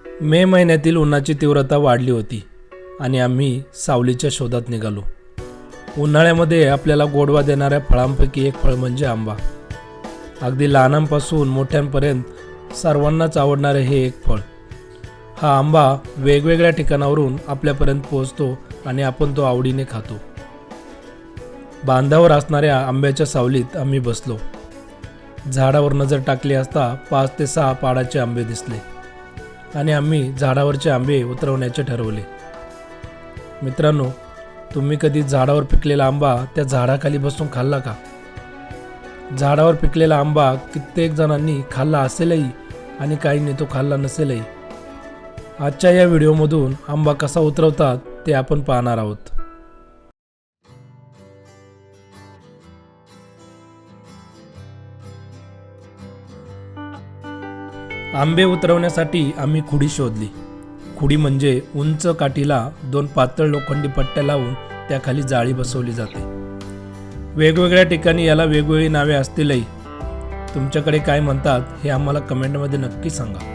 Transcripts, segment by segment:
मे महिन्यातील उन्हाची तीव्रता वाढली होती आणि आम्ही सावलीच्या शोधात निघालो. उन्हाळ्यामध्ये आपल्याला गोडवा देणाऱ्या फळांपैकी एक फळ म्हणजे आंबा. अगदी लहानांपासून मोठ्यांपर्यंत सर्वांनाच आवडणारे हे एक फळ. हा आंबा वेगवेगळ्या ठिकाणावरून आपल्यापर्यंत पोहोचतो आणि आपण तो आवडीने खातो. बांधावर असणाऱ्या आंब्याच्या सावलीत आम्ही बसलो. झाडावर नजर टाकली असता 5 ते 6 पाडाचे आंबे दिसले आणि आम्ही झाडावरचे आंबे उतरवण्याचे ठरवले. मित्रांनो, तुम्ही कधी झाडावर पिकलेला आंबा त्या झाडाखाली बसून खाल्ला का? झाडावर पिकलेला आंबा कित्येक जणांनी खाल्ला असेलही आणि काहींनी तो खाल्ला नसेलही. आजच्या या व्हिडिओमधून आंबा कसा उतरवतात ते आपण पाहणार आहोत. आंबे उतरवण्यासाठी आम्ही खुडी शोधली. खुडी म्हणजे उंच काठीला 2 पातळ लोखंडी पट्ट्या लावून त्याखाली जाळी बसवली जाते. वेगवेगळ्या ठिकाणी याला वेगवेगळी नावे असतीलही. तुमच्याकडे काय म्हणतात हे आम्हाला कमेंटमध्ये नक्की सांगा.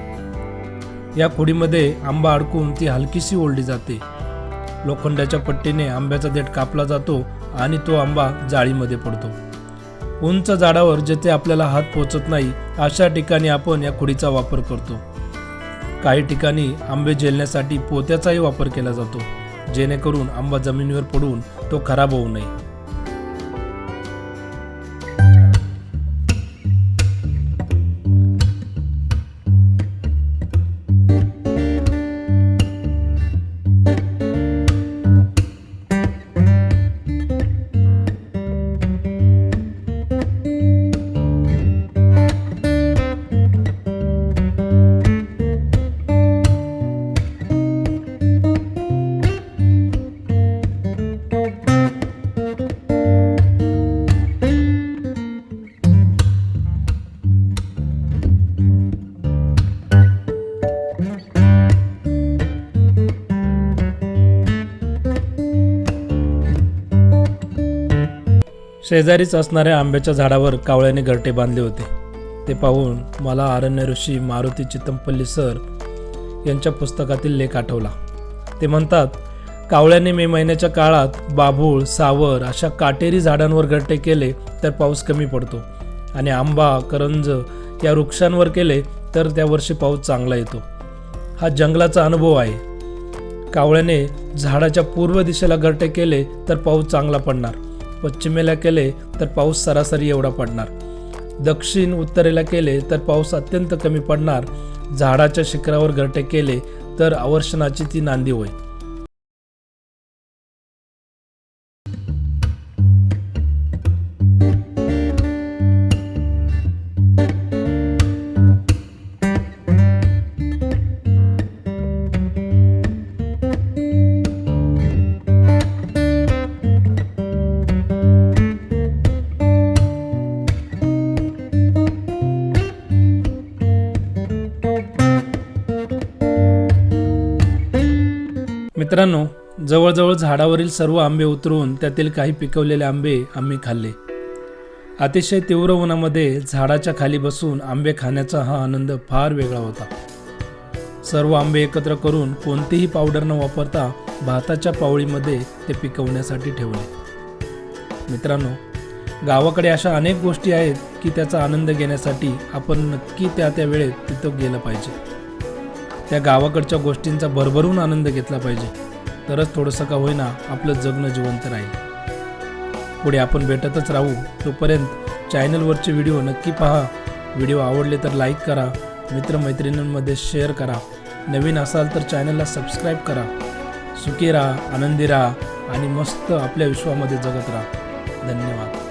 या खुडीमध्ये आंबा अडकून ती हलकीशी ओढली जाते. लोखंडाच्या पट्टीने आंब्याचा देठ कापला जातो आणि तो आंबा जाळीमध्ये पडतो. उंच झाडावर जिथे आपल्याला हात पोचत नाही अशा ठिकाणी आपण या खुडीचा वापर करतो. काही ठिकाणी आंबे झेलण्यासाठी पोत्याचाही वापर केला जातो, जेणेकरून आंबा जमिनीवर पडून तो खराब होऊ नये. शेजारीच असणाऱ्या आंब्याच्या झाडावर कावळ्याने घरटे बांधले होते. ते पाहून मला अरण्य ऋषी मारुती चितमपल्ली सर यांच्या पुस्तकातील लेख आठवला. ते म्हणतात, कावळ्याने मे महिन्याच्या काळात बाभूळ, सावर अशा काटेरी झाडांवर घरटे केले तर पाऊस कमी पडतो आणि आंबा, करंज या वृक्षांवर केले तर त्या वर्षी पाऊस चांगला येतो. हा जंगलाचा अनुभव आहे. कावळ्याने झाडाच्या पूर्व दिशेला घरटे केले तर पाऊस चांगला पडणार, पश्चिमेला केले तर पाऊस सरासरी एवढा पडणार, दक्षिण उत्तरेला केले तर पाऊस अत्यंत कमी पडणार, झाडाच्या शिखरावर घरटे केले तर अवर्षणाची ती नांदी होय. मित्रांनो, जवळजवळ झाडावरील सर्व आंबे उतरून त्यातील काही पिकवलेले आंबे आम्ही खाल्ले. अतिशय तीव्र उन्हामध्ये झाडाच्या खाली बसून आंबे खाण्याचा हा आनंद फार वेगळा होता. सर्व आंबे एकत्र करून कोणतीही पावडर न वापरता भाताच्या पावळीमध्ये ते पिकवण्यासाठी ठेवले. मित्रांनो, गावाकडे अशा अनेक गोष्टी आहेत की त्याचा आनंद घेण्यासाठी आपण नक्की त्या वेळेत तिथं गेलं पाहिजे. त्या गावाकडच्या गोष्टींचा भरभरून आनंद घेतला पाहिजे, तरच थोडंसं का होईना आपलं जगणं जिवंत राहील. पुढे आपण भेटतच राहू. तोपर्यंत चॅनलवरचे व्हिडिओ नक्की पहा. व्हिडिओ आवडले तर लाईक करा, मित्रमैत्रिणींमध्ये शेअर करा. नवीन असाल तर चॅनलला सबस्क्राईब करा. सुखी राहा, आनंदी राहा आणि मस्त आपल्या विश्वामध्ये जगत राहा. धन्यवाद.